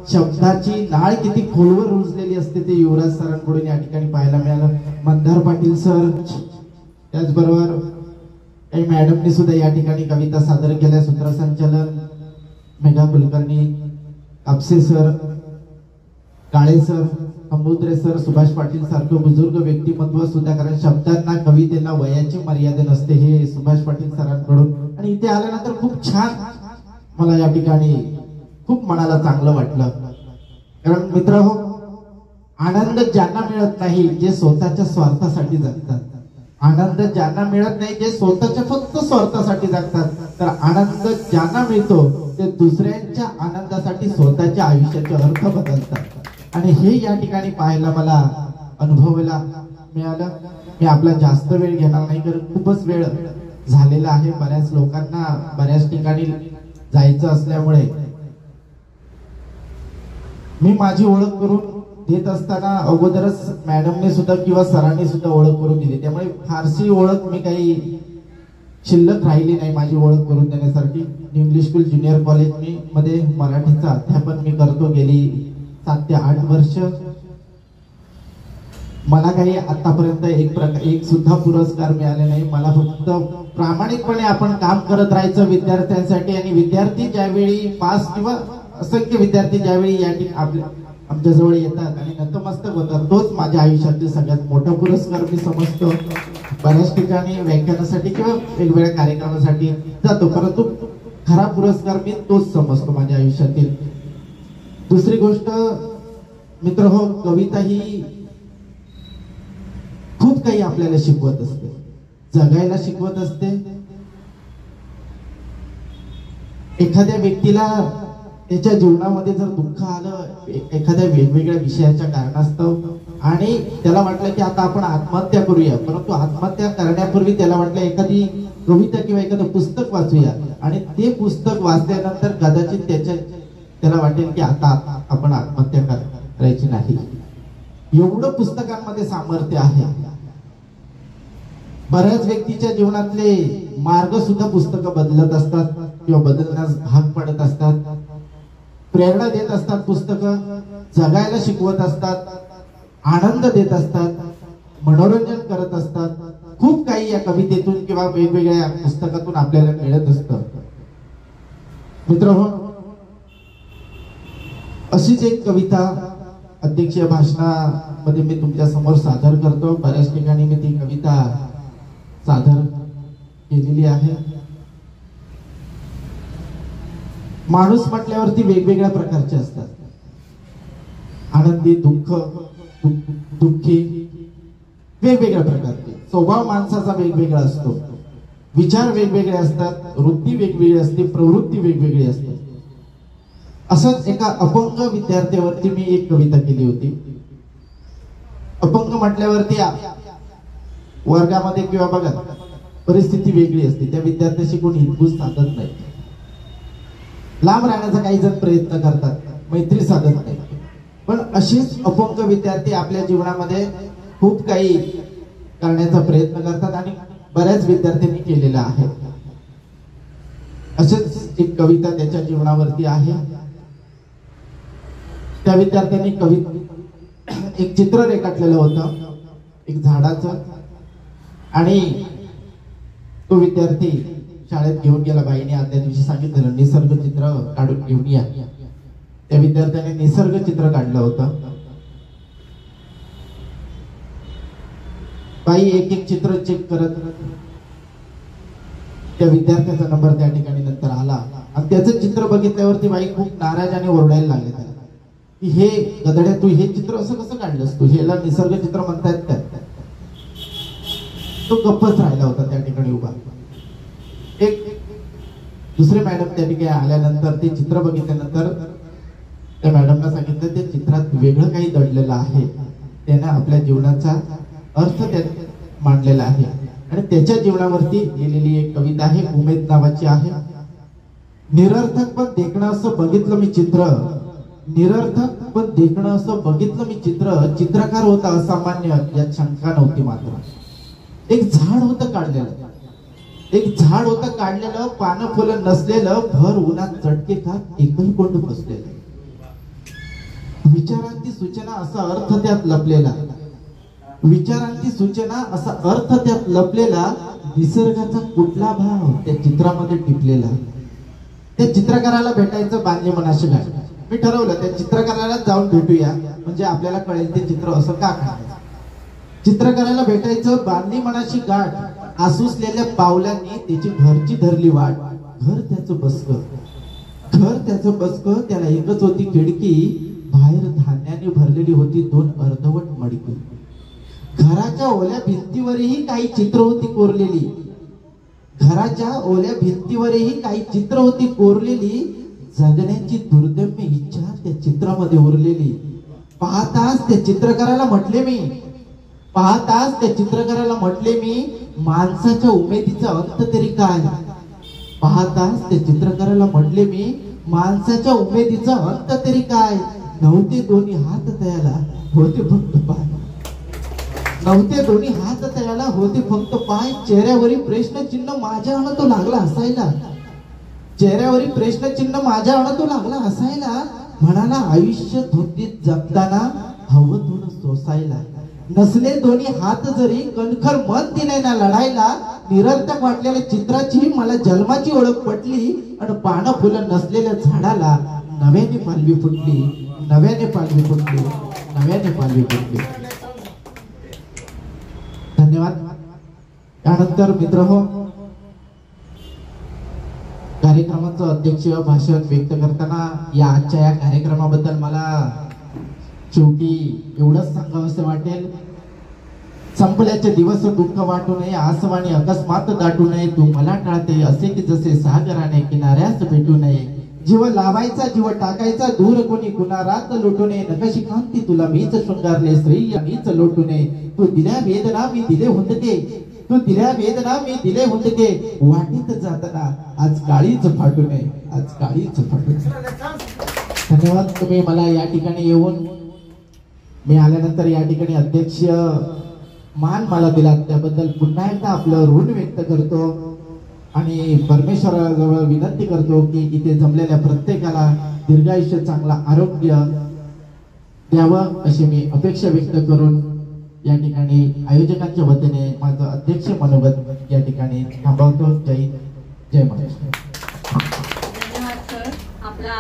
J: शब्दाची नाळ किती खोलवर रुजलेली असते ते युवराज सरांकडून या ठिकाणी पाहायला मिळालं. मंदार पाटील सर, त्याचबरोबर काही मॅडमनी सुद्धा या ठिकाणी कविता सादर केल्या. सूत्रसंचालन मेघा कुलकर्णी, कापसे सर,
M: काळे सर, समुद्रे सर, सुभाष पाटील सारखं बुजुर्ग व्यक्तिमत्व सुद्धा, कारण शब्दांना कवितेला वयाची मर्यादा नसते, हे सुभाष पाटील सरांकडून. आणि इथे आल्यानंतर खूप छान मला या ठिकाणी खूप मनाला चांगलं वाटलं. कारण मित्र हो, आनंद ज्यांना मिळत नाही जे स्वतःच्या स्वार्थासाठी जगतात, आनंद ज्यांना मिळत नाही जे स्वतःच्या फक्त स्वार्थासाठी जगतात, तर आनंद ज्यांना मिळतो ते दुसऱ्यांच्या आनंदासाठी स्वतःच्या आयुष्याचे अर्थ बदलतात. आणि हे या ठिकाणी पाहायला मला अनुभवायला मिळालं. मी आपला जास्त वेळ घेणार नाही, कारण खूपच वेळ झालेला आहे. बऱ्याच लोकांना बऱ्याच ठिकाणी जायचं असल्यामुळे मी माझी ओळख करून देत असताना अगोदरच मॅडमने सुद्धा किंवा सरांनी सुद्धा ओळख करून दिली, त्यामुळे फारशी ओळख मी काही शिल्लक राहिली नाही माझी ओळख करून देण्यासाठी. इंग्लिश स्कूल ज्युनियर कॉलेज मध्ये मराठीचं अध्यापन मी करतो गेली 7 ते 8 वर्ष. मला काही आतापर्यंत एक सुद्धा पुरस्कार मिळाले नाही. मला फक्त प्रामाणिकपणे आपण काम करत राहायचं विद्यार्थ्यांसाठी, आणि विद्यार्थी ज्यावेळी पास किंवा असंख्य विद्यार्थी ज्यावेळी या ठिकाणी आमच्याजवळ येतात आणि नतमस्तक होतात, तोच माझ्या आयुष्यातील सगळ्यात मोठा पुरस्कार मी समजतो. बऱ्याच ठिकाणी व्याख्यानासाठी किंवा वेगवेगळ्या कार्यक्रमासाठी जातो, परंतु खरा पुरस्कार मी तोच समजतो माझ्या आयुष्यातील. दुसरी गोष्ट मित्र हो, कविता ही खूप काही आपल्याला शिकवत असते, जगायला शिकवत असते. एखाद्या व्यक्तीला त्याच्या जीवनामध्ये जर दुःख आलं एखाद्या वेगवेगळ्या विषयाच्या कारणास्तव आणि त्याला वाटलं की आता आपण आत्महत्या करूया, परंतु आत्महत्या करण्यापूर्वी त्याला वाटलं एखादी कविता किंवा एखादं पुस्तक वाचूया, आणि ते पुस्तक वाचल्यानंतर कदाचित त्याला वाटेल की आता आपण आत्महत्या करायची नाही. एवढं पुस्तकांमध्ये सामर्थ्य आहे. बऱ्याच व्यक्तीच्या जीवनातले मार्ग सुद्धा पुस्तकं बदलत असतात किंवा बदलण्यास भाग पडत असतात. प्रेरणा देत असतात पुस्तकं, जगायला शिकवत असतात, आनंद देत असतात, मनोरंजन करत असतात. खूप काही या कवितेतून किंवा वेगवेगळ्या पुस्तकातून आपल्याला मिळत असतं. मित्रहो, अशीच एक कविता अध्यक्षीय भाषणामध्ये मी तुमच्या समोर सादर करतो. बऱ्याच ठिकाणी मी ती कविता सादर केलेली आहे. माणूस म्हटल्यावरती वेगवेगळ्या प्रकारचे असतात, आनंदी, दुःखी, वेगवेगळ्या प्रकारचे. स्वभाव माणसाचा वेगवेगळा असतो, विचार वेगवेगळे असतात, वृत्ती वेगवेगळी असते, प्रवृत्ती वेगवेगळी असते. असंच एका अपंग विद्यार्थ्यावरती मी एक कविता केली होती. अपंग म्हटल्यावरती वर्गामध्ये किंवा बघा परिस्थिती वेगळी असते, त्या विद्यार्थ्याशी कोणी हितगुज साधत नाही, लांब राहण्याचा काही जण प्रयत्न करतात, मैत्री साधत नाही. पण अशीच अपंग विद्यार्थी आपल्या जीवनामध्ये खूप काही करण्याचा प्रयत्न करतात आणि बऱ्याच विद्यार्थ्यांनी केलेला आहे. अशीच एक कविता त्याच्या जीवनावरती आहे. त्या विद्यार्थ्यांनी एक चित्र रेखाटलेलं होतं एक झाडाचं, आणि तो विद्यार्थी शाळेत घेऊन गेला. बाईने आदल्या दिवशी सांगितलं निसर्ग चित्र काढून घेऊन या. त्या विद्यार्थ्याने निसर्ग चित्र काढलं होतं. बाई एक एक चित्र चेक करत त्या विद्यार्थ्याचा नंबर त्या ठिकाणी नंतर आला, आणि त्याचं चित्र बघितल्यावरती बाई खूप नाराज आणि ओरडायला लागले त्याला की हे गधड्या, तू हे चित्र असं कसं काढलंस, तू ह्याला निसर्ग चित्र म्हणतायत काय? तो गप्पच राहिला होता त्या ठिकाणी उभा. एक दुसरे मॅडम त्या ठिकाणी आल्यानंतर ते चित्र बघितल्यानंतर त्या मॅडमला सांगितलं ते चित्रात वेगळं काही दडलेलं आहे, त्याने आपल्या जीवनाचा अर्थ त्यात मांडलेला आहे. आणि त्याच्या जीवनावरती लिहिलेली एक कविता आहे, उमेद नावाची आहे. निरर्थक पण देखणं असं बघितलं मी चित्र, निरर्थक पण देखणं असं बघितलं मी चित्र, चित्रकार होता असामान्य यात शंका नव्हती. मात्र एक झाड होतं काढलेलं, एक झाड होतं काढलेलं, पानं फुलं नसलेलं, भर उन्हात चटके खात एकल कोंड बसलेलं. विचारांची सूचना असा अर्थ त्यात लपलेला, विचारांची सूचना असा अर्थ त्यात लपलेला, निसर्गाचा कुठला भाव त्या चित्रामध्ये टिपलेला. त्या चित्रकाराला भेटायचं बांधले मनाशी गाठ, मी ठरवलं त्या चित्रकाराला जाऊन भेटूया, म्हणजे आपल्याला कळेल ते चित्र असं का काढायचं. चित्रकाराला भेटायचं, बांधली मनाची गाठ, आसुसलेल्या पावलांनी त्याची घरची धरली वाट. घर त्याचं बसकं, त्याला एकच होती खिडकी, बाहेर धान्याने भरलेली होती 2 अर्धवट मडकी. घराच्या ओल्या भिंतीवरही काही चित्र होती कोरलेली, घराच्या ओल्या भिंतीवरही काही चित्र होती कोरलेली. जगण्याची दुर्दम्य इच्छा त्या चित्रामध्ये उरलेली. पाहताच त्या चित्रकाराला म्हटले मी, माणसाच्या उमेदीचा अंत तरी काय. पाहताच त्या चित्रकाराला म्हटले मी, माणसाच्या उमेदीचा अंत तरी काय. नव्हते दोन्ही हात तयाला, होते फक्त पाय. नव्हते दोन्ही हात तयाला, होते फक्त पाय. चेहऱ्यावरील प्रश्नचिन्ह माझ्या तो लागला हसायला. चेहऱ्यावरील प्रश्नचिन्ह माझ्या तो लागला हसायला. म्हणाला आयुष्य धुंदीत जगताना हवं थोडं सोसायला. नसले दोन्ही हात जरी, कणखर मन दिले ना लढायला. निरर्थक वाटलेल्या चित्राची मला जन्माची ओळख पटली. आणि पानं फुलं नसलेल्या झाडाला नव्याने पालवी फुटली. धन्यवाद. त्यानंतर मित्रहो, कार्यक्रमाचं अध्यक्ष भाषण व्यक्त करताना या आजच्या या कार्यक्रमाबद्दल मला शेवटी एवढंच सांगावंसं वाटेल. संपल्याचे दिवस दुःख वाटू नये, आसवाणी अकस्मात दाटू नये. तू मला टाळते असे की जसे सागराने किनाऱ्यास भेटू नये. जीव लावायचा जीव टाकायचा, दूर कोणी कुणारात लुटू नये. नकशी कांती तुला मीच शृंगारले, श्रेय मीच लोटू नये. तू दिल्या वेदना मी दिले हुंदके, वाटीत जाताना आज काळीच फाटू नये. धन्यवाद. तुम्ही मला या ठिकाणी येऊन, मी आल्यानंतर या ठिकाणी अध्यक्ष मान मला दिला, त्याबद्दल पुन्हा एकदा आपलं ऋण व्यक्त करतो. आणि परमेश्वराजवळ विनंती करतो की इथे जमलेल्या प्रत्येकाला दीर्घायुष्य, चांगला आरोग्य द्यावं अशी मी अपेक्षा व्यक्त करून या ठिकाणी आयोजकांच्या वतीने माझं अध्यक्ष मनोगत या ठिकाणी थांबवतो. जय महाराष्ट्र.
L: धन्यवाद सर. आपला